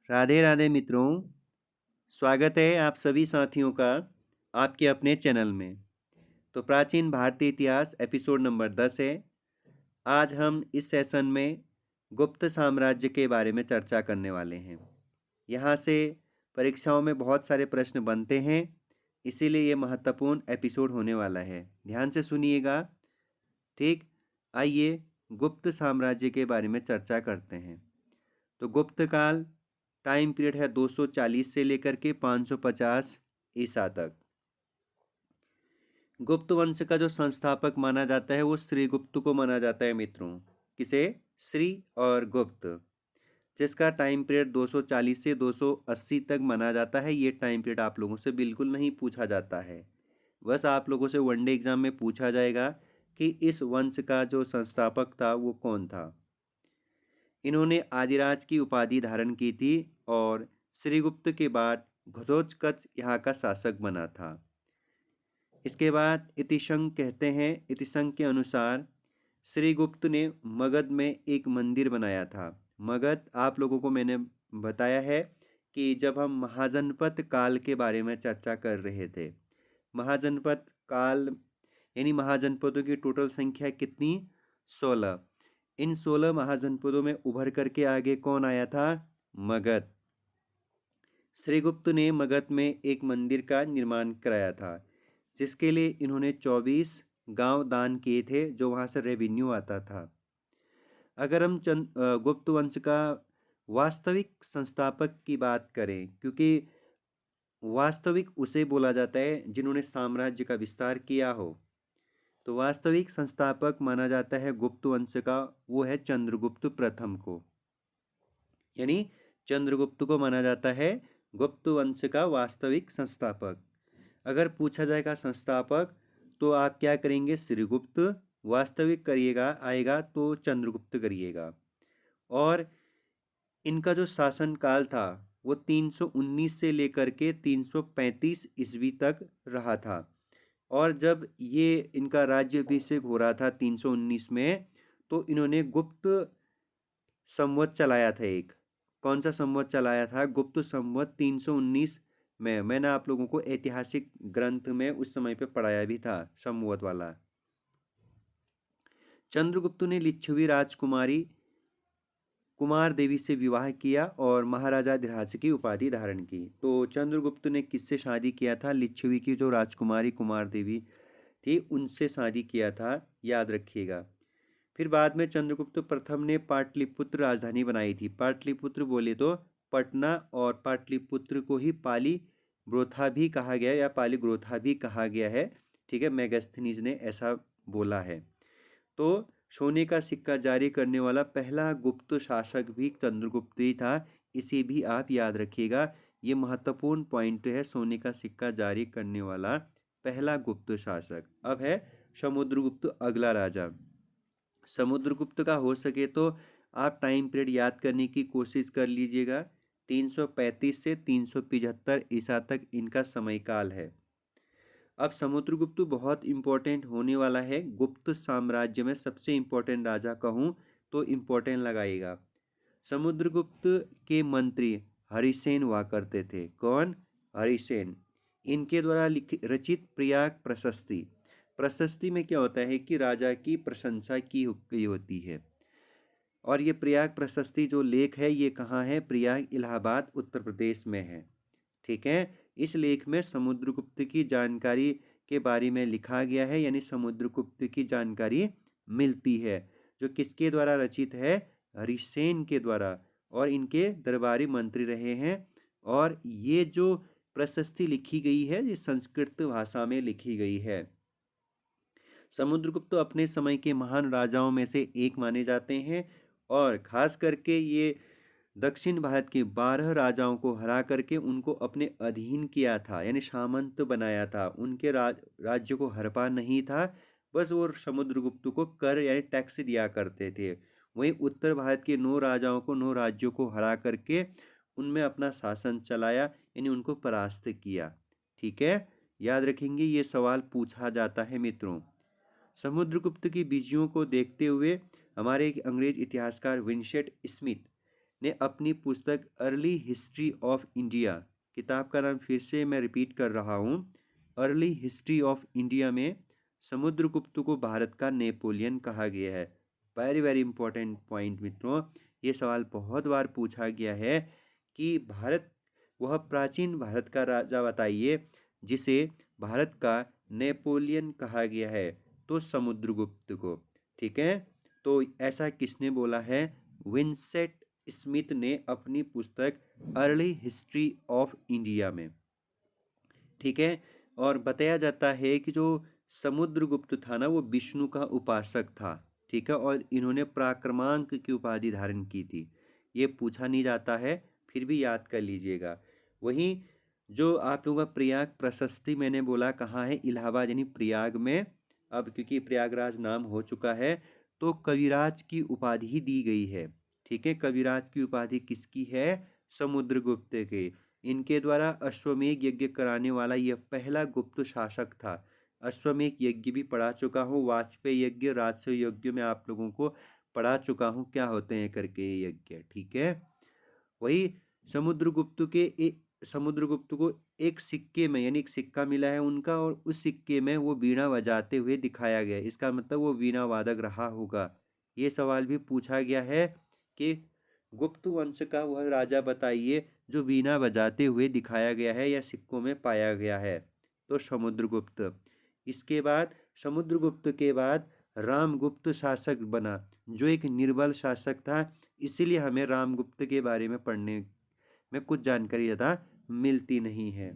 राधे राधे मित्रों। स्वागत है आप सभी साथियों का आपके अपने चैनल में। तो प्राचीन भारतीय इतिहास एपिसोड नंबर 10 है। आज हम इस सेशन में गुप्त साम्राज्य के बारे में चर्चा करने वाले हैं। यहाँ से परीक्षाओं में बहुत सारे प्रश्न बनते हैं, इसीलिए ये महत्वपूर्ण एपिसोड होने वाला है। ध्यान से सुनिएगा। ठीक, आइए गुप्त साम्राज्य के बारे में चर्चा करते हैं। तो गुप्त काल टाइम पीरियड है 240 से लेकर के 550 ईसा तक। गुप्त वंश का जो संस्थापक माना जाता है वो श्री गुप्त को माना जाता है मित्रों। किसे? श्री और गुप्त, जिसका टाइम पीरियड 240 से 280 तक माना जाता है। ये टाइम पीरियड आप लोगों से बिल्कुल नहीं पूछा जाता है। बस आप लोगों से वनडे एग्जाम में पूछा जाएगा कि इस वंश का जो संस्थापक था वो कौन था। इन्होंने आदिराज की उपाधि धारण की थी और श्रीगुप्त के बाद घटोत्कच यहाँ का शासक बना था। इसके बाद इतिशंक कहते हैं, इतिशंक के अनुसार श्रीगुप्त ने मगध में एक मंदिर बनाया था। मगध आप लोगों को मैंने बताया है कि जब हम महाजनपद काल के बारे में चर्चा कर रहे थे, महाजनपद काल यानी महाजनपदों की टोटल संख्या कितनी? 16। इन 16 महाजनपदों में उभर करके आगे कौन आया था? मगध। श्रीगुप्त ने मगध में एक मंदिर का निर्माण कराया था, जिसके लिए इन्होंने 24 गांव दान किए थे, जो वहां से रेवेन्यू आता था। अगर हम गुप्त वंश का वास्तविक संस्थापक की बात करें, क्योंकि वास्तविक उसे बोला जाता है जिन्होंने साम्राज्य का विस्तार किया हो, तो वास्तविक संस्थापक माना जाता है गुप्त वंश का, वो है चंद्रगुप्त प्रथम को। यानी चंद्रगुप्त को माना जाता है गुप्त वंश का वास्तविक संस्थापक। अगर पूछा जाएगा संस्थापक तो आप क्या करेंगे? श्रीगुप्त। वास्तविक करिएगा आएगा तो चंद्रगुप्त करिएगा। और इनका जो शासन काल था वो 319 से लेकर के 335 ईस्वी तक रहा था। और जब ये इनका राज्याभिषेक हो रहा था 319 में, तो इन्होंने गुप्त संवत चलाया था एक। कौन सा संवत चलाया था? गुप्त संवत 319 में। मैंने आप लोगों को ऐतिहासिक ग्रंथ में उस समय पे पढ़ाया भी था संवत वाला। चंद्रगुप्त ने लिच्छवी राजकुमारी कुमार देवी से विवाह किया और महाराजा धिराज की उपाधि धारण की। तो चंद्रगुप्त ने किससे शादी किया था? लिच्छवी की जो राजकुमारी कुमार देवी थी उनसे शादी किया था, याद रखिएगा। फिर बाद में चंद्रगुप्त प्रथम ने पाटलिपुत्र राजधानी बनाई थी। पाटलिपुत्र बोले तो पटना, और पाटलिपुत्र को ही पाली ब्रोथा भी कहा गया या पाली ग्रोथा भी कहा गया है। ठीक है, मेगास्थनीज ने ऐसा बोला है। तो सोने का सिक्का जारी करने वाला पहला गुप्त शासक भी चंद्रगुप्त ही था। इसे भी आप याद रखिएगा, ये महत्वपूर्ण पॉइंट है। सोने का सिक्का जारी करने वाला पहला गुप्त शासक। अब है समुद्रगुप्त, अगला राजा। समुद्रगुप्त का हो सके तो आप टाइम पीरियड याद करने की कोशिश कर लीजिएगा। 335 से 375 ईसा तक इनका समयकाल है। अब समुद्रगुप्त बहुत इंपॉर्टेंट होने वाला है। गुप्त साम्राज्य में सबसे इंपॉर्टेंट राजा कहूँ तो इंपॉर्टेंट लगाइएगा। समुद्रगुप्त के मंत्री हरिसेन हुआ करते थे। कौन? हरिसेन। इनके द्वारा रचित प्रयाग प्रशस्ति। प्रशस्ति में क्या होता है कि राजा की प्रशंसा की गई होती है। और ये प्रयाग प्रशस्ति जो लेख है ये कहाँ है? प्रयाग, इलाहाबाद, उत्तर प्रदेश में है। ठीक है, इस लेख में समुद्रगुप्त की जानकारी के बारे में लिखा गया है, यानी समुद्रगुप्त की जानकारी मिलती है, जो किसके द्वारा रचित है? हरिसेन के द्वारा, और इनके दरबारी मंत्री रहे हैं। और ये जो प्रशस्ति लिखी गई है ये संस्कृत भाषा में लिखी गई है। समुद्रगुप्त अपने समय के महान राजाओं में से एक माने जाते हैं, और खास करके ये दक्षिण भारत के 12 राजाओं को हरा करके उनको अपने अधीन किया था, यानी सामंत बनाया था। उनके राज्य को हड़पा नहीं था, बस वो समुद्रगुप्त को कर यानी टैक्स दिया करते थे। वहीं उत्तर भारत के 9 राजाओं को, 9 राज्यों को हरा करके उनमें अपना शासन चलाया, यानी उनको परास्त किया। ठीक है, याद रखेंगे, ये सवाल पूछा जाता है मित्रों। समुद्रगुप्त की विजयों को देखते हुए हमारे एक अंग्रेज इतिहासकार विंसेंट स्मिथ ने अपनी पुस्तक अर्ली हिस्ट्री ऑफ इंडिया, किताब का नाम फिर से मैं रिपीट कर रहा हूँ, अर्ली हिस्ट्री ऑफ इंडिया में समुद्रगुप्त को भारत का नेपोलियन कहा गया है। वेरी वेरी इंपॉर्टेंट पॉइंट मित्रों, ये सवाल बहुत बार पूछा गया है कि भारत, वह प्राचीन भारत का राजा बताइए जिसे भारत का नेपोलियन कहा गया है, तो समुद्रगुप्त को। ठीक है, तो ऐसा किसने बोला है? विंसेंट स्मिथ ने अपनी पुस्तक अर्ली हिस्ट्री ऑफ इंडिया में। ठीक है, और बताया जाता है कि जो समुद्रगुप्त था ना, वो विष्णु का उपासक था। ठीक है, और इन्होंने पराक्रमांक की उपाधि धारण की थी। ये पूछा नहीं जाता है, फिर भी याद कर लीजिएगा। वहीं जो आप लोगों का प्रयाग प्रशस्ति मैंने बोला कहाँ है? इलाहाबाद यानी प्रयाग में। अब क्योंकि प्रयागराज नाम हो चुका है, तो कविराज की उपाधि ही दी गई है। ठीक है, कविराज की उपाधि किसकी है? समुद्रगुप्त के। इनके द्वारा अश्वमेध यज्ञ कराने वाला यह पहला गुप्त शासक था। अश्वमेध यज्ञ भी पढ़ा चुका हूँ, वाजपेयी यज्ञ, राजस्व यज्ञ में आप लोगों को पढ़ा चुका हूँ क्या होते हैं करके ये यज्ञ। ठीक है, वही समुद्रगुप्त को एक सिक्के में, यानी एक सिक्का मिला है उनका, और उस सिक्के में वो वीणा बजाते हुए दिखाया गया है। इसका मतलब वो वीणा वादक रहा होगा। ये सवाल भी पूछा गया है कि गुप्त वंश का वह राजा बताइए जो वीणा बजाते हुए दिखाया गया है या सिक्कों में पाया गया है, तो समुद्रगुप्त। इसके बाद समुद्रगुप्त के बाद रामगुप्त शासक बना, जो एक निर्बल शासक था। इसीलिए हमें रामगुप्त के बारे में पढ़ने में कुछ जानकारी ज़्यादा मिलती नहीं है।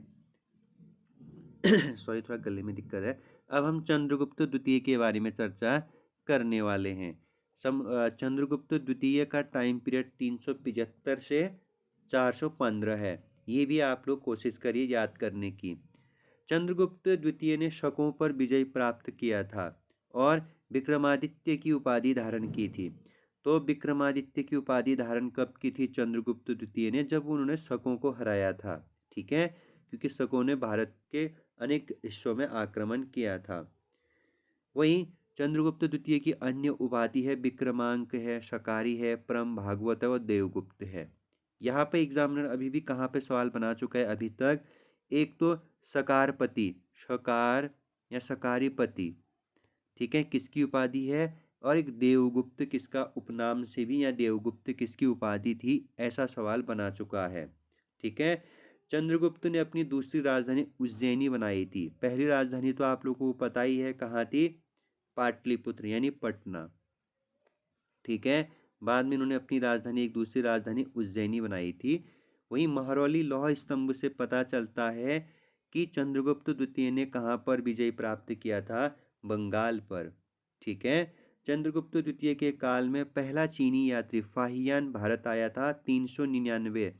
सॉरी, थोड़ा गले में दिक्कत है। अब हम चंद्रगुप्त द्वितीय के बारे में चर्चा करने वाले हैं। चंद्रगुप्त द्वितीय का टाइम पीरियड 375 से 415 है। ये भी आप लोग कोशिश करिए याद करने की। चंद्रगुप्त द्वितीय ने शकों पर विजय प्राप्त किया था और विक्रमादित्य की उपाधि धारण की थी। तो विक्रमादित्य की उपाधि धारण कब की थी चंद्रगुप्त द्वितीय ने? जब उन्होंने शकों को हराया था। ठीक है, क्योंकि शकों ने भारत के अनेक हिस्सों में आक्रमण किया था। वहीं चंद्रगुप्त द्वितीय की अन्य उपाधि है विक्रमांक है, शकारी है, परम भागवत है और देवगुप्त है। यहाँ पे एग्जामिनर अभी भी कहाँ पे सवाल बना चुका है अभी तक? एक तो सकारपति, शकार या सकारीपति, ठीक है, किसकी उपाधि है? और एक देवगुप्त किसका उपनाम से भी, या देवगुप्त किसकी उपाधि थी, ऐसा सवाल बना चुका है। ठीक है, चंद्रगुप्त ने अपनी दूसरी राजधानी उज्जैनी बनाई थी। पहली राजधानी तो आप लोगों को पता ही है कहाँ थी? पाटलिपुत्र यानी पटना। ठीक है, बाद में इन्होंने अपनी राजधानी, एक दूसरी राजधानी उज्जैनी बनाई थी। वहीं महरौली लौह स्तंभ से पता चलता है कि चंद्रगुप्त द्वितीय ने कहाँ पर विजय प्राप्त किया था? बंगाल पर। ठीक है, चंद्रगुप्त द्वितीय के काल में पहला चीनी यात्री फाहियान भारत आया था 399।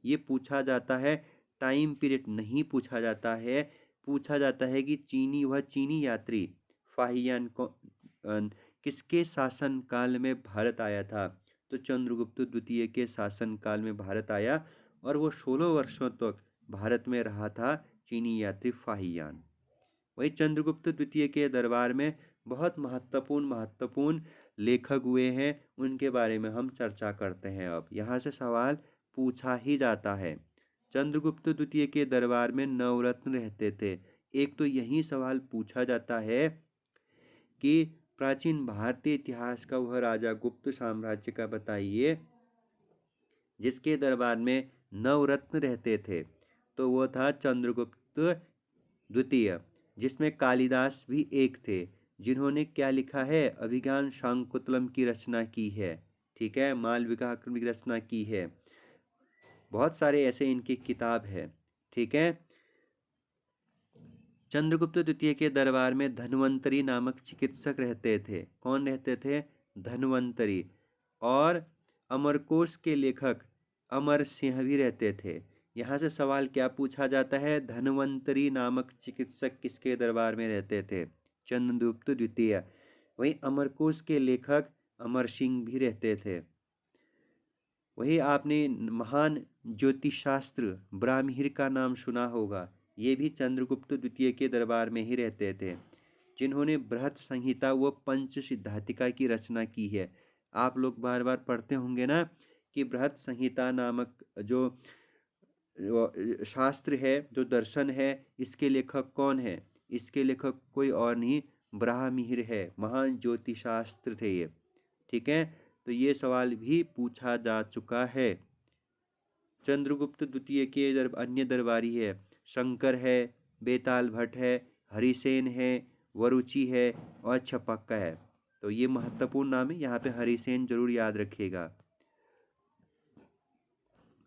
ये पूछा जाता है, टाइम पीरियड नहीं पूछा जाता है, पूछा जाता है कि वह चीनी यात्री फाहियान को किसके शासन काल में भारत आया था? तो चंद्रगुप्त द्वितीय के शासन काल में भारत आया, और वो 16 वर्षों तक भारत में रहा था चीनी यात्री फाहियान। वही चंद्रगुप्त द्वितीय के दरबार में बहुत महत्वपूर्ण लेखक हुए हैं, उनके बारे में हम चर्चा करते हैं। अब यहाँ से सवाल पूछा ही जाता है। चंद्रगुप्त द्वितीय के दरबार में नवरत्न रहते थे। एक तो यही सवाल पूछा जाता है कि प्राचीन भारतीय इतिहास का वह राजा गुप्त साम्राज्य का बताइए जिसके दरबार में नवरत्न रहते थे, तो वो था चंद्रगुप्त द्वितीय, जिसमें कालिदास भी एक थे, जिन्होंने क्या लिखा है? अभिज्ञान शाकुंतलम की रचना की है। ठीक है, मालविकाग्नि की रचना की है। बहुत सारे ऐसे इनकी किताब है। ठीक है, चंद्रगुप्त द्वितीय के दरबार में धन्वंतरी नामक चिकित्सक रहते थे। कौन रहते थे? धन्वंतरी। और अमरकोश के लेखक अमर सिंह भी रहते थे। यहाँ से सवाल क्या पूछा जाता है? धन्वंतरी नामक चिकित्सक किसके दरबार में रहते थे? चंद्रगुप्त द्वितीय। वहीं अमरकोश के लेखक अमर सिंह भी रहते थे। वही आपने महान ज्योतिषशास्त्र ब्राह्मण का नाम सुना होगा, ये भी चंद्रगुप्त द्वितीय के दरबार में ही रहते थे, जिन्होंने बृहत संहिता व पंच सिद्धातिका की रचना की है। आप लोग बार बार पढ़ते होंगे ना कि बृहत संहिता नामक जो शास्त्र है, जो दर्शन है, इसके लेखक कौन है? इसके लेखक कोई और नहीं, ब्राह्मण है, महान ज्योतिषशास्त्र थे ये। ठीक है, तो ये सवाल भी पूछा जा चुका है। चंद्रगुप्त द्वितीय के अन्य दरबारी है, शंकर है, बेताल भट्ट है, हरिसेन है, वरुचि है और छपक्का है। तो ये महत्वपूर्ण नाम है, यहाँ पे हरिसेन जरूर याद रखिएगा।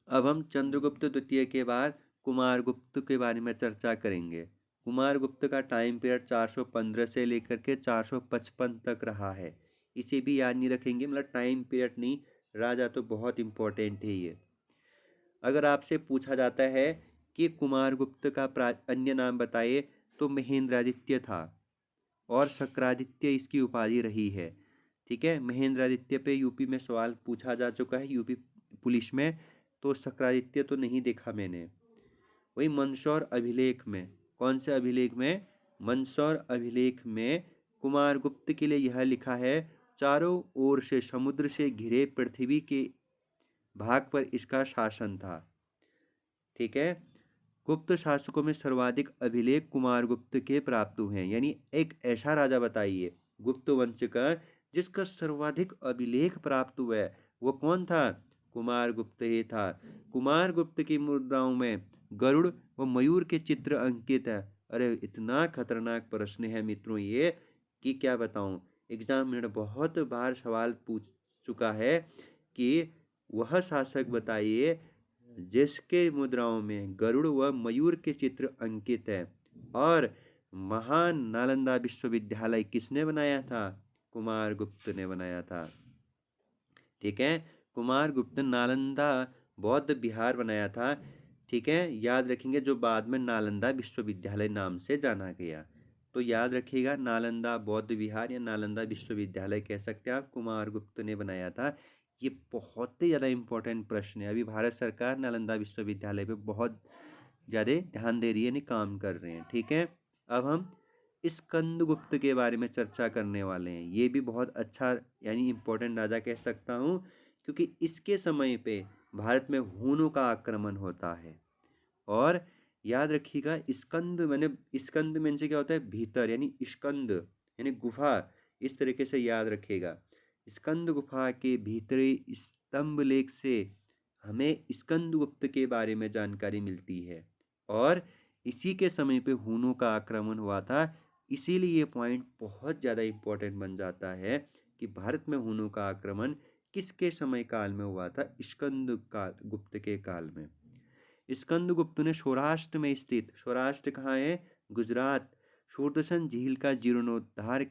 अब हम चंद्रगुप्त द्वितीय के बाद कुमारगुप्त के बारे में चर्चा करेंगे। कुमारगुप्त का टाइम पीरियड 415 से लेकर के 455 तक रहा है। इसे भी याद नहीं रखेंगे, मतलब टाइम पीरियड नहीं, राजा तो बहुत इंपॉर्टेंट है ये। अगर आपसे पूछा जाता है कि कुमारगुप्त का अन्य नाम बताइए, तो महेंद्रादित्य था और शक्रादित्य इसकी उपाधि रही है। ठीक है, महेंद्रादित्य पे यूपी में सवाल पूछा जा चुका है, यूपी पुलिस में। तो शक्रादित्य तो नहीं देखा मैंने। वही मंदसौर अभिलेख में, कौन से अभिलेख में? मंदसौर अभिलेख में कुमारगुप्त के लिए यह लिखा है, चारों ओर से समुद्र से घिरे पृथ्वी के भाग पर इसका शासन था। ठीक है, गुप्त शासकों में सर्वाधिक अभिलेख कुमारगुप्त के प्राप्त हुए हैं। यानी एक ऐसा राजा बताइए गुप्त वंश का जिसका सर्वाधिक अभिलेख प्राप्त हुआ है, वो कौन था? कुमारगुप्त ही था। कुमारगुप्त की मुद्राओं में गरुड़ व मयूर के चित्र अंकित है। अरे इतना खतरनाक प्रश्न है मित्रों ये कि क्या बताऊं। एग्जामिनर बहुत बार सवाल पूछ चुका है कि वह शासक बताइए जिसके मुद्राओं में गरुड़ व मयूर के चित्र अंकित है। और महान नालंदा विश्वविद्यालय किसने बनाया था? कुमारगुप्त ने बनाया था। ठीक है, कुमारगुप्त नालंदा बौद्ध विहार बनाया था। ठीक है, याद रखेंगे, जो बाद में नालंदा विश्वविद्यालय नाम से जाना गया। तो याद रखिएगा, नालंदा बौद्ध विहार या नालंदा विश्वविद्यालय कह सकते हैं आप, कुमारगुप्त ने बनाया था। ये बहुत ही ज़्यादा इंपॉर्टेंट प्रश्न है। अभी भारत सरकार नालंदा विश्वविद्यालय पे बहुत ज़्यादा ध्यान दे रही है, यानी काम कर रहे हैं। ठीक है, अब हम स्कंदगुप्त के बारे में चर्चा करने वाले हैं। ये भी बहुत अच्छा यानी इम्पोर्टेंट राजा कह सकता हूँ, क्योंकि इसके समय पे भारत में हूनों का आक्रमण होता है। और याद रखिएगा, स्कंद में से क्या होता है? भीतर, यानी स्कंद यानी गुफा, इस तरीके से याद रखिएगा। स्कंद गुफा के भीतरी स्तंभ लेख से हमें स्कंदगुप्त के बारे में जानकारी मिलती है। और इसी के समय पे हूनों का आक्रमण हुआ था। इसीलिए ये पॉइंट बहुत ज़्यादा इम्पोर्टेंट बन जाता है कि भारत में हूनों का आक्रमण किसके समय काल में हुआ था? गुप्त के काल में। स्कंदगुप्त ने सौराष्ट्र में स्थित, सौराष्ट्र कहाँ है? गुजरात, सूरदर्शन झील का जीर्णोद्धार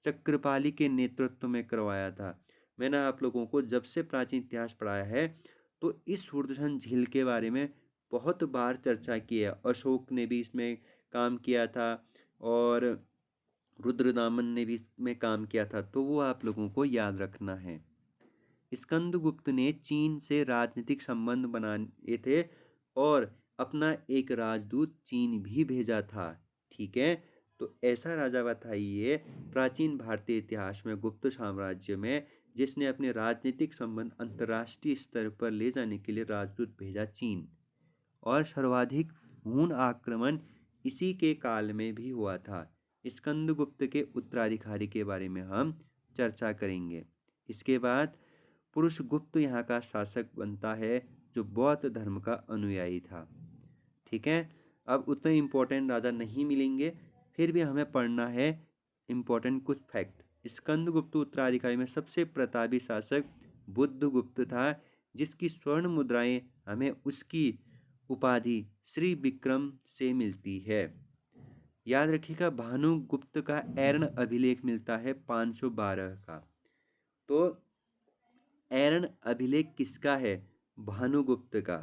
चक्रपाली के नेतृत्व में करवाया था। मैंने आप लोगों को जब से प्राचीन इतिहास पढ़ाया है, तो इस सूरदर्शन झील के बारे में बहुत बार चर्चा की है। अशोक ने भी इसमें काम किया था और रुद्रदामन ने भी इसमें काम किया था, तो वो आप लोगों को याद रखना है। स्कंदगुप्त ने चीन से राजनीतिक संबंध बनाए थे और अपना एक राजदूत चीन भी भेजा था। ठीक है, तो ऐसा राजा बताइए प्राचीन भारतीय इतिहास में गुप्त साम्राज्य में जिसने अपने राजनीतिक संबंध अंतर्राष्ट्रीय स्तर पर ले जाने के लिए राजदूत भेजा चीन। और सर्वाधिक हून आक्रमण इसी के काल में भी हुआ था। स्कंदगुप्त के उत्तराधिकारी के बारे में हम चर्चा करेंगे। इसके बाद पुरुषगुप्त यहाँ का शासक बनता है, जो बौद्ध धर्म का अनुयायी था। ठीक है, अब उतने इम्पोर्टेंट राजा नहीं मिलेंगे, फिर भी हमें पढ़ना है इम्पोर्टेंट कुछ फैक्ट। स्कंदगुप्त उत्तराधिकारी में सबसे प्रतापी शासक बुद्धगुप्त था, जिसकी स्वर्ण मुद्राएं हमें उसकी उपाधि श्री विक्रम से मिलती है। याद रखिएगा, भानुगुप्त का एर्ण अभिलेख मिलता है 512 का। तो एर्ण अभिलेख किसका है? भानुगुप्त का।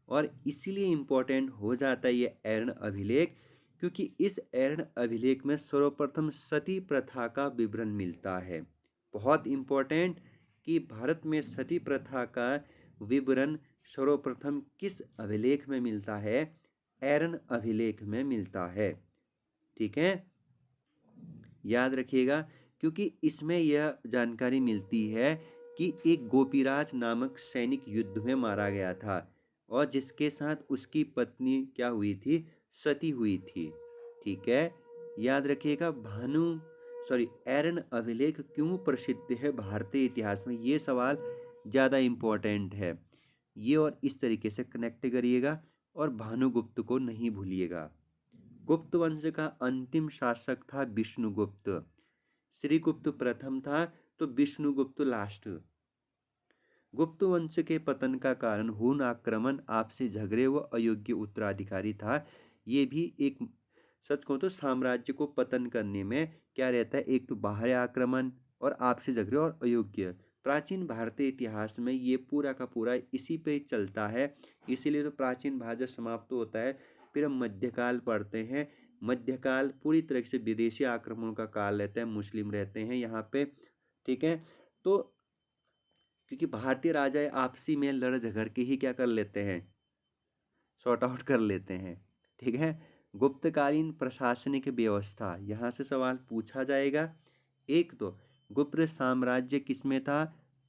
और इसीलिए इम्पोर्टेंट हो जाता है ये एर्ण अभिलेख, क्योंकि इस एर्ण अभिलेख में सर्वप्रथम सती प्रथा का विवरण मिलता है। बहुत इम्पोर्टेंट कि भारत में सती प्रथा का विवरण सर्वप्रथम किस अभिलेख में मिलता है? एर्ण अभिलेख में मिलता है। ठीक है, याद रखिएगा, क्योंकि इसमें यह जानकारी मिलती है कि एक गोपीराज नामक सैनिक युद्ध में मारा गया था और जिसके साथ उसकी पत्नी क्या हुई थी, सती हुई थी। ठीक है, याद रखिएगा। एरन अभिलेख क्यों प्रसिद्ध है भारतीय इतिहास में, ये सवाल ज़्यादा इम्पोर्टेंट है। ये और इस तरीके से कनेक्ट करिएगा और भानुगुप्त को नहीं भूलिएगा। गुप्त वंश का अंतिम शासक था विष्णुगुप्त। श्रीगुप्त प्रथम था तो विष्णुगुप्त लास्ट। गुप्त वंश के पतन का कारण हुन आक्रमण, आपसी झगड़े व अयोग्य उत्तराधिकारी था। ये भी एक, सच कहूं तो साम्राज्य को पतन करने में क्या रहता है, एक तो बाहरी आक्रमण और आपसी झगड़े और अयोग्य। प्राचीन भारतीय इतिहास में ये पूरा का पूरा इसी पे चलता है। इसीलिए तो प्राचीन भारत जब समाप्त होता है फिर हम मध्यकाल पढ़ते हैं। मध्यकाल पूरी तरह से विदेशी आक्रमणों का काल रहता है, मुस्लिम रहते हैं यहाँ पे। ठीक है, तो क्योंकि भारतीय राजा आपसी में लड़ झगड़ के ही क्या कर लेते हैं, सॉर्ट आउट कर लेते हैं। ठीक है, गुप्तकालीन प्रशासनिक व्यवस्था, यहाँ से सवाल पूछा जाएगा। एक तो गुप्त साम्राज्य किसमें था,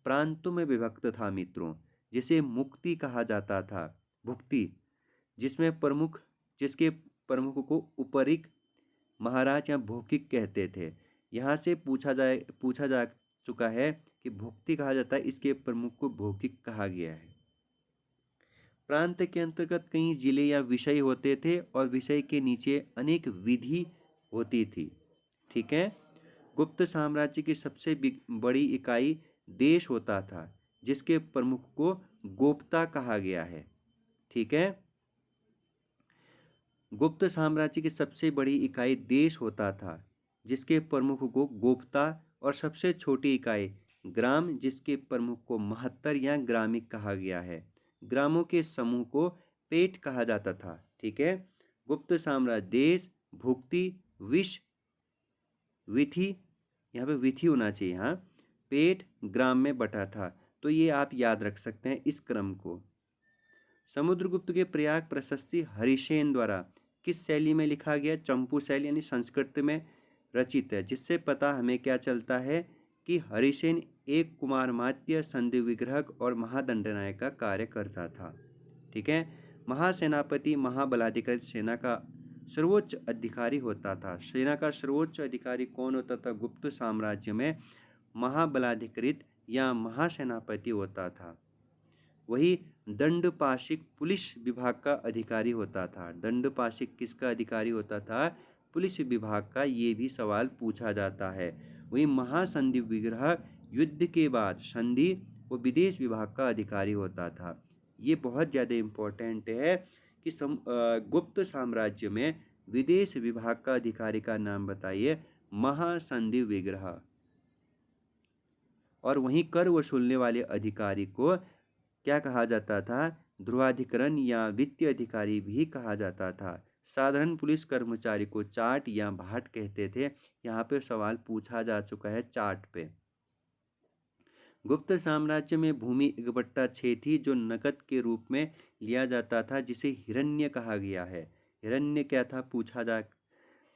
प्रांतों में विभक्त था मित्रों, जिसे मुक्ति कहा जाता था, भुक्ति, जिसमें प्रमुख, जिसके प्रमुख को उपरिक, महाराज या भौकिक कहते थे। यहाँ से पूछा जा चुका है कि भुक्ति कहा जाता है, इसके प्रमुख को भौकिक कहा गया है। प्रांत के अंतर्गत कई जिले या विषय होते थे और विषय के नीचे अनेक विधि होती थी। ठीक है, गुप्त साम्राज्य की सबसे बड़ी इकाई देश होता था, जिसके प्रमुख को गोप्ता कहा गया है। ठीक है, गुप्त साम्राज्य की सबसे बड़ी इकाई देश होता था, जिसके प्रमुख को गोप्ता, और सबसे छोटी इकाई ग्राम, जिसके प्रमुख को महत्तर या ग्रामिक कहा गया है। ग्रामों के समूह को पेट कहा जाता था। ठीक है, गुप्त साम्राज्य देश, भुक्ति, विष, विधि, यहाँ पे विधि होना चाहिए, हाँ, पेट, ग्राम में बटा था। तो ये आप याद रख सकते हैं इस क्रम को। समुद्रगुप्त के प्रयाग प्रशस्ति हरिसेन द्वारा किस शैली में लिखा गया, चंपू शैली यानी संस्कृत में रचित है, जिससे पता हमें क्या चलता है कि हरिसेन एक कुमारमात्य, संधि विग्रहक और महादंडनायक का कार्य करता था। ठीक है, महासेनापति महाबलाधिकारी सेना का सर्वोच्च अधिकारी होता था। सेना का सर्वोच्च अधिकारी कौन होता था गुप्त साम्राज्य में, महाबलाधिकृत या महासेनापति होता था। वही दंडपाशिक पुलिस विभाग का अधिकारी होता था। दंडपाशिक किसका अधिकारी होता था, पुलिस विभाग का। ये भी सवाल पूछा जाता है। वही महासंधि विग्रह युद्ध के बाद संधि व विदेश विभाग का अधिकारी होता था। ये बहुत ज़्यादा इम्पोर्टेंट है कि गुप्त साम्राज्य में विदेश विभाग का अधिकारी का नाम बताइए, महासंधि विग्रह। और वहीं कर वसूलने वाले अधिकारी को क्या कहा जाता था, ध्रुवाधिकरण या वित्तीय अधिकारी भी कहा जाता था। साधारण पुलिस कर्मचारी को चाट या भाट कहते थे। यहाँ पे सवाल पूछा जा चुका है चाट पे। गुप्त साम्राज्य में भूमि एक बट्टा 6 थी, जो नकद के रूप में लिया जाता था, जिसे हिरण्य कहा गया है। हिरण्य क्या था पूछा जा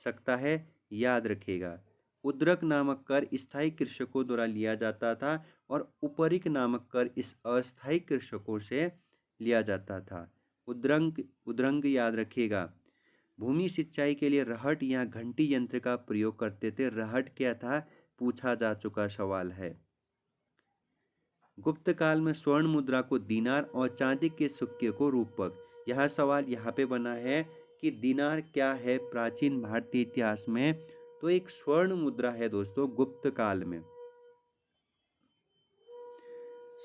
सकता है, याद रखेगा। उद्रक नामक कर स्थायी कृषकों द्वारा लिया जाता था और उपरिक नामक कर इस अस्थायी कृषकों से लिया जाता था। उद्रंग याद रखिएगा। भूमि सिंचाई के लिए रहट या घंटी यंत्र का प्रयोग करते थे। रहट क्या था पूछा जा चुका सवाल है। गुप्त काल में स्वर्ण मुद्रा को दीनार और चांदी के सिक्के को रूपक। यह सवाल यहाँ पे बना है कि दीनार क्या है प्राचीन भारतीय इतिहास में, तो एक स्वर्ण मुद्रा है दोस्तों गुप्त काल में।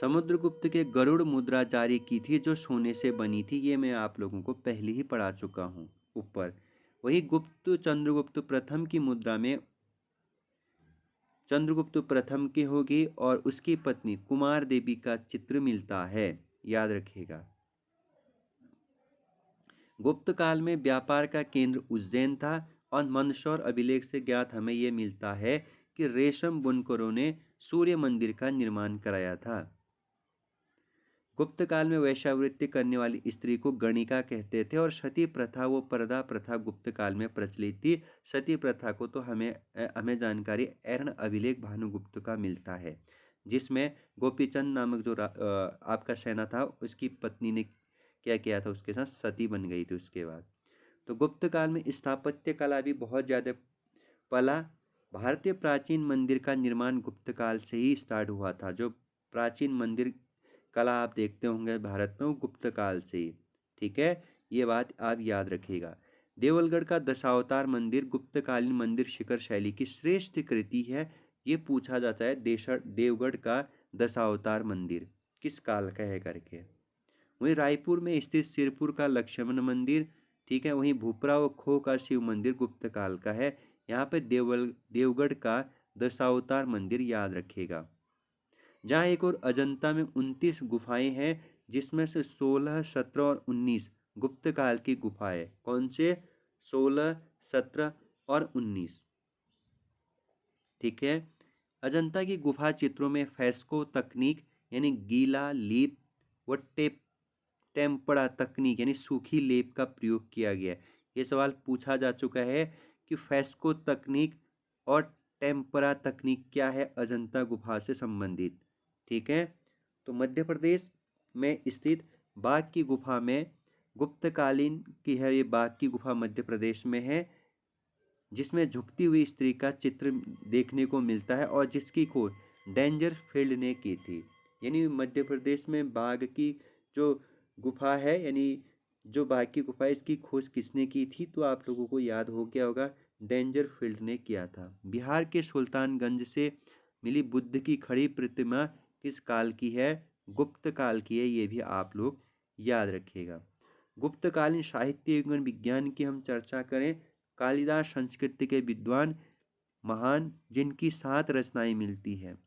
समुद्रगुप्त के गरुड़ मुद्रा जारी की थी, जो सोने से बनी थी। ये मैं आप लोगों को पहले ही पढ़ा चुका हूँ ऊपर। वही गुप्त चंद्रगुप्त प्रथम की मुद्रा में चंद्रगुप्त प्रथम की होगी और उसकी पत्नी कुमार देवी का चित्र मिलता है, याद रखिएगा। गुप्त काल में व्यापार का केंद्र उज्जैन था और मंदसौर अभिलेख से ज्ञात हमें यह मिलता है कि रेशम बुनकरों ने सूर्य मंदिर का निर्माण कराया था। गुप्त काल में वेश्यावृत्ति करने वाली स्त्री को गणिका कहते थे और सती प्रथा व पर्दा प्रथा गुप्त काल में प्रचलित थी। सती प्रथा को तो हमें जानकारी एरन अभिलेख भानुगुप्त का मिलता है। जिसमें गोपीचंद नामक जो आपका सेना था उसकी पत्नी ने क्या किया था, उसके साथ सती बन गई थी उसके बाद। तो गुप्त काल में स्थापत्य कला भी बहुत ज़्यादा पला। भारतीय प्राचीन मंदिर का निर्माण गुप्त काल से ही स्टार्ट हुआ था। जो प्राचीन मंदिर कला आप देखते होंगे भारत में, वो गुप्त काल से ही। ठीक है, ये बात आप याद रखिएगा। देवलगढ़ का दशावतार मंदिर गुप्तकालीन मंदिर शिखर शैली की श्रेष्ठ कृति है। ये पूछा जाता है देवगढ़ का दशावतार मंदिर किस काल का है करके। वहीं रायपुर में स्थित सिरपुर का लक्ष्मण मंदिर, ठीक है, वहीं भूपरा व खो का शिव मंदिर गुप्त काल का है। यहाँ पे देवगढ़ का दशावतार मंदिर याद रखिएगा। जहाँ एक और अजंता में 29 गुफाएं हैं, जिसमें से 16, 17 और 19 गुप्त काल की गुफाएं। कौन से? 16, 17 और 19। ठीक है। अजंता की गुफा चित्रों में फेस्को तकनीक यानी गीला लेप व टेम्परा तकनीक यानी सूखी लेप का प्रयोग किया गया है। ये सवाल पूछा जा चुका है कि फेस्को तकनीक और टेम्परा तकनीक क्या है अजंता गुफा से संबंधित। ठीक है। तो मध्य प्रदेश में स्थित बाघ की गुफा में गुप्तकालीन की है। ये बाघ की गुफा मध्य प्रदेश में है, जिसमें झुकती हुई स्त्री का चित्र देखने को मिलता है और जिसकी खोज डेंजर फील्ड ने की थी। यानी मध्य प्रदेश में बाघ की जो गुफा है, यानी जो बाघ की गुफा है, इसकी खोज किसने की थी? तो आप लोगों को याद हो गया होगा, डेंजर फील्ड ने किया था। बिहार के सुल्तानगंज से मिली बुद्ध की खड़ी प्रतिमा किस काल की है? गुप्त काल की है। ये भी आप लोग याद रखिएगा। गुप्तकालीन साहित्य एवं विज्ञान की हम चर्चा करें, कालिदास संस्कृत के विद्वान महान, जिनकी 7 रचनाएं मिलती है।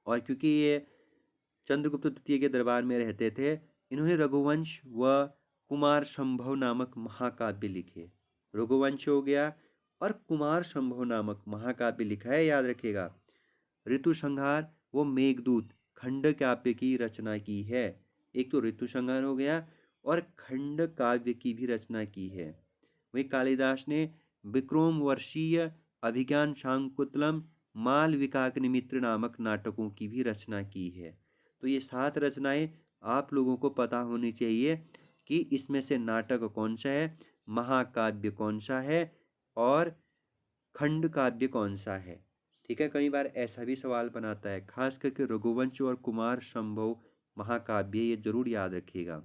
और क्योंकि ये चंद्रगुप्त द्वितीय के दरबार में रहते थे, इन्होंने रघुवंश व कुमार संभव नामक महाकाव्य लिखे। रघुवंश हो गया और कुमार संभव नामक महाकाव्य लिखा है, याद रखिएगा। ऋतु संहार वो मेघदूत खंड काव्य की रचना की है। एक तो ऋतु संहार हो गया और खंड काव्य की भी रचना की है। वही कालिदास ने विक्रम वर्षीय अभिज्ञान शाकुंतलम मालविकाग्निमित्र नामक नाटकों की भी रचना की है। तो ये 7 रचनाएं आप लोगों को पता होनी चाहिए कि इसमें से नाटक कौन सा है, महाकाव्य कौन सा है और खंड काव्य कौन सा है। ठीक है, कई बार ऐसा भी सवाल बनाता है, खास करके रघुवंश और कुमार संभव महाकाव्य, ये जरूर याद रखिएगा।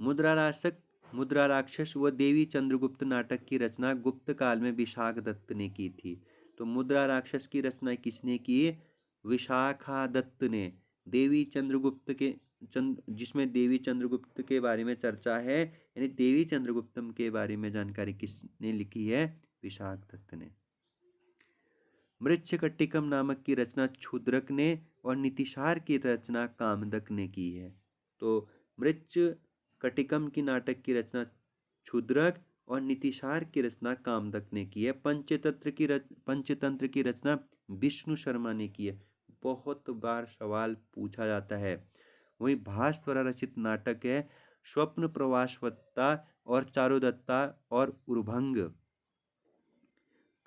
मुद्रा राक्षस व देवी चंद्रगुप्त नाटक की रचना गुप्त काल में विशाख दत्त ने की थी। तो मुद्रा राक्षस की रचना किसने की? विशाखा दत्त ने। देवी चंद्रगुप्त के जिसमें देवी चंद्रगुप्त के बारे में चर्चा है, यानी देवी चंद्रगुप्तम के बारे में जानकारी किसने लिखी है? विशाख दत्त ने। मृच्छकटिकम नामक की रचना क्षुद्रक ने और नीतिशार की रचना कामदक ने की है। तो मृच्छ कटिकम की नाटक की रचना क्षुद्रक और नीतिशार की रचना कामदक ने की है। पंचतंत्र की रचना विष्णु शर्मा ने की है। बहुत बार सवाल पूछा जाता है। वही भास द्वारा रचित नाटक है स्वप्न प्रवासवत्ता और चारुदत्ता और उर्भंग।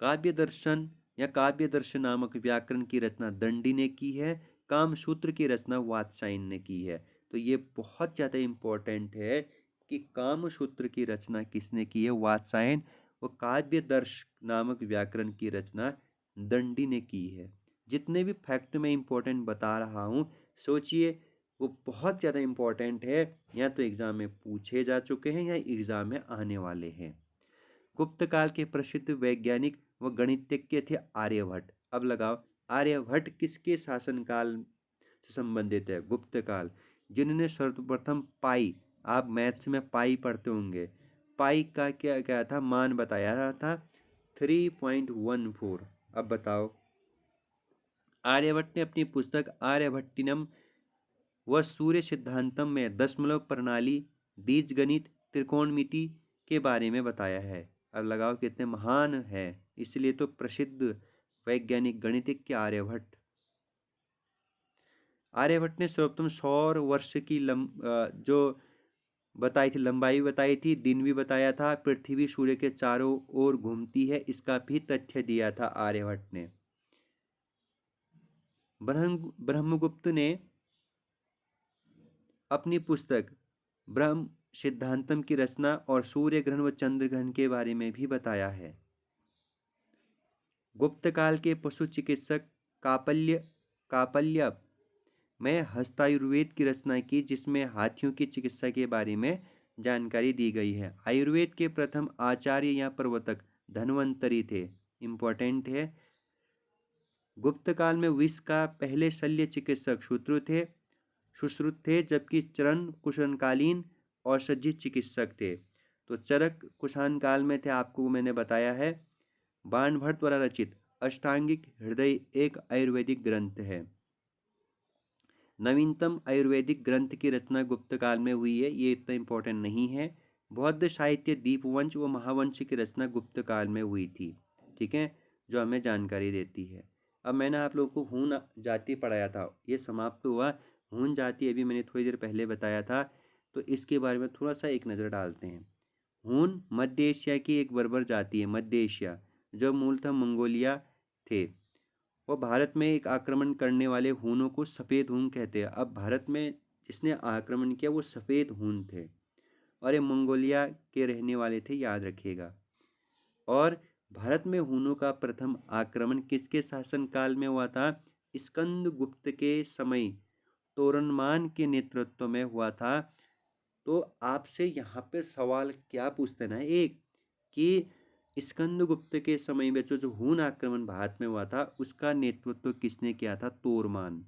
काव्य दर्शन या काव्य दर्शन नामक व्याकरण की रचना दंडी ने की है। कामसूत्र की रचना वात्स्यायन ने की है। तो ये बहुत ज़्यादा इम्पोर्टेंट है कि कामसूत्र की रचना किसने की है? वात्स्यायन। और काव्य दर्श नामक व्याकरण की रचना दंडी ने की है। जितने भी फैक्ट मैं इम्पोर्टेंट बता रहा हूँ, सोचिए वो बहुत ज़्यादा इम्पोर्टेंट है, या तो एग्ज़ाम में पूछे जा चुके हैं या एग्ज़ाम में आने वाले हैं। गुप्त काल के प्रसिद्ध वैज्ञानिक व गणितज्ञ थे आर्यभट्ट। अब लगाओ, आर्यभट्ट किसके शासनकाल से संबंधित है? गुप्त काल। जिन्होंने सर्वप्रथम पाई, आप मैथ्स में पाई पढ़ते होंगे, पाई का क्या क्या था, मान बताया था 3.14। अब बताओ, आर्यभट्ट ने अपनी पुस्तक आर्यभट्टिनम व सूर्य सिद्धांतम में दशमलव प्रणाली, बीजगणित, त्रिकोणमिति के बारे में बताया है। अब लगाओ कितने महान है, इसलिए तो प्रसिद्ध वैज्ञानिक गणितज्ञ आर्यभट्ट। आर्यभट्ट ने सर्वप्रथम सौर वर्ष की जो बताई थी, लंबाई बताई थी, दिन भी बताया था, पृथ्वी सूर्य के चारों ओर घूमती है, इसका भी तथ्य दिया था आर्यभट्ट ने। ब्रह्मगुप्त ने अपनी पुस्तक ब्रह्म सिद्धांतम की रचना और सूर्य ग्रहण व चंद्र ग्रहण के बारे में भी बताया है। गुप्त काल के पशु चिकित्सक कापल्य में हस्तायुर्वेद की रचना की, जिसमें हाथियों की चिकित्सा के बारे में जानकारी दी गई है। आयुर्वेद के प्रथम आचार्य या प्रवर्तक धन्वंतरी थे। इंपॉर्टेंट है। गुप्त काल में विष का पहले शल्य चिकित्सक सुश्रुत थे, जबकि चरण कुषाणकालीन औषधि चिकित्सक थे। तो चरक कुषाण काल में थे, आपको मैंने बताया है। बाणभट्ट द्वारा रचित अष्टांगिक हृदय एक आयुर्वेदिक ग्रंथ है। नवीनतम आयुर्वेदिक ग्रंथ की रचना गुप्त काल में हुई है, ये इतना इंपॉर्टेंट नहीं है। बौद्ध साहित्य दीपवंश व महावंश की रचना गुप्त काल में हुई थी। ठीक है, जो हमें जानकारी देती है। अब मैंने आप लोगों को हून जाति पढ़ाया था, ये समाप्त हुआ। हून जाति अभी मैंने थोड़ी देर पहले बताया था, तो इसके बारे में थोड़ा सा एक नज़र डालते हैं। हून मध्य एशिया की एक बर्बर जाति है, मध्य एशिया, जो मूलतः मंगोलिया थे। वो भारत में एक आक्रमण करने वाले हूनों को सफ़ेद हून कहते हैं। अब भारत में जिसने आक्रमण किया वो सफ़ेद हून थे, और ये मंगोलिया के रहने वाले थे, याद रखिएगा। और भारत में हूनों का प्रथम आक्रमण किसके शासनकाल में हुआ था? स्कंदगुप्त के समय तोरनमान के नेतृत्व में हुआ था। तो आपसे यहाँ पे सवाल क्या पूछते ना, एक कि स्कंदगुप्त के समय में जो हून आक्रमण भारत में हुआ था, उसका नेतृत्व किसने किया था? तोरमान।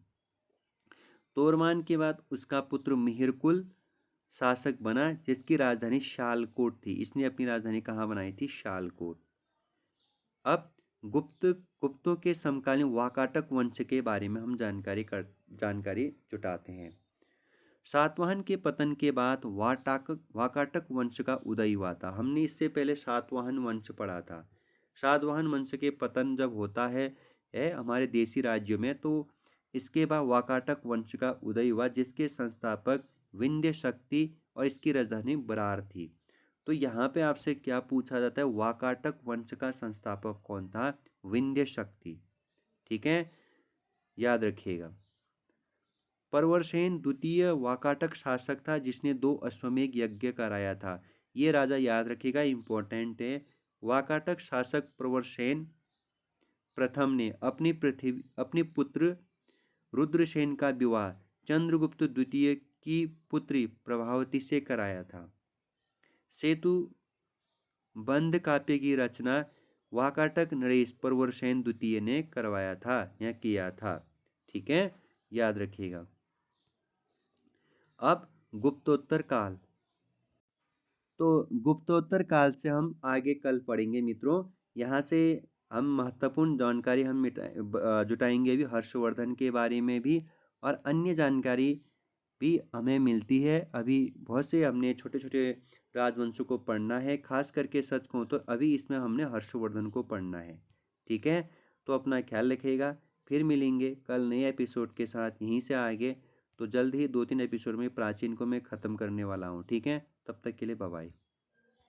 तोरमान के बाद उसका पुत्र मिहिरकुल शासक बना, जिसकी राजधानी शालकोट थी। इसने अपनी राजधानी कहाँ बनाई थी? शालकोट। अब गुप्तों के समकालीन वाकाटक वंश के बारे में हम जानकारी जुटाते हैं। सातवाहन के पतन के बाद वाकाटक वंश का उदय हुआ था। हमने इससे पहले सातवाहन वंश पढ़ा था। सातवाहन वंश के पतन जब होता है हमारे देशी राज्यों में, तो इसके बाद वाकाटक वंश का उदय हुआ, जिसके संस्थापक विंध्य शक्ति और इसकी राजधानी बरार थी। तो यहाँ पे आपसे क्या पूछा जाता है? वाकाटक वंश का संस्थापक कौन था? विंध्य शक्ति। ठीक है, याद रखिएगा। प्रवरसेन द्वितीय वाकाटक शासक था, जिसने 2 अश्वमेध यज्ञ कराया था। ये राजा याद रखिएगा, इंपॉर्टेंट है। वाकाटक शासक प्रवरसेन प्रथम ने अपनी पुत्र रुद्रसेन का विवाह चंद्रगुप्त द्वितीय की पुत्री प्रभावती से कराया था। सेतु बंध काव्य की रचना वाकाटक नरेश प्रवरसेन द्वितीय ने करवाया था या किया था। ठीक है, याद रखिएगा। अब गुप्तोत्तर काल, तो गुप्तोत्तर काल से हम आगे कल पढ़ेंगे मित्रों। यहाँ से हम महत्वपूर्ण जानकारी हम जुटाएंगे भी, हर्षवर्धन के बारे में भी, और अन्य जानकारी भी हमें मिलती है। अभी बहुत से हमने छोटे छोटे राजवंशों को पढ़ना है, खास करके सच कहूँ तो अभी इसमें हमने हर्षवर्धन को पढ़ना है। ठीक है, तो अपना ख्याल रखिएगा। फिर मिलेंगे कल नए एपिसोड के साथ यहीं से आगे। तो जल्द ही 2-3 एपिसोड में प्राचीन को मैं ख़त्म करने वाला हूँ। ठीक है, तब तक के लिए बाय बाय।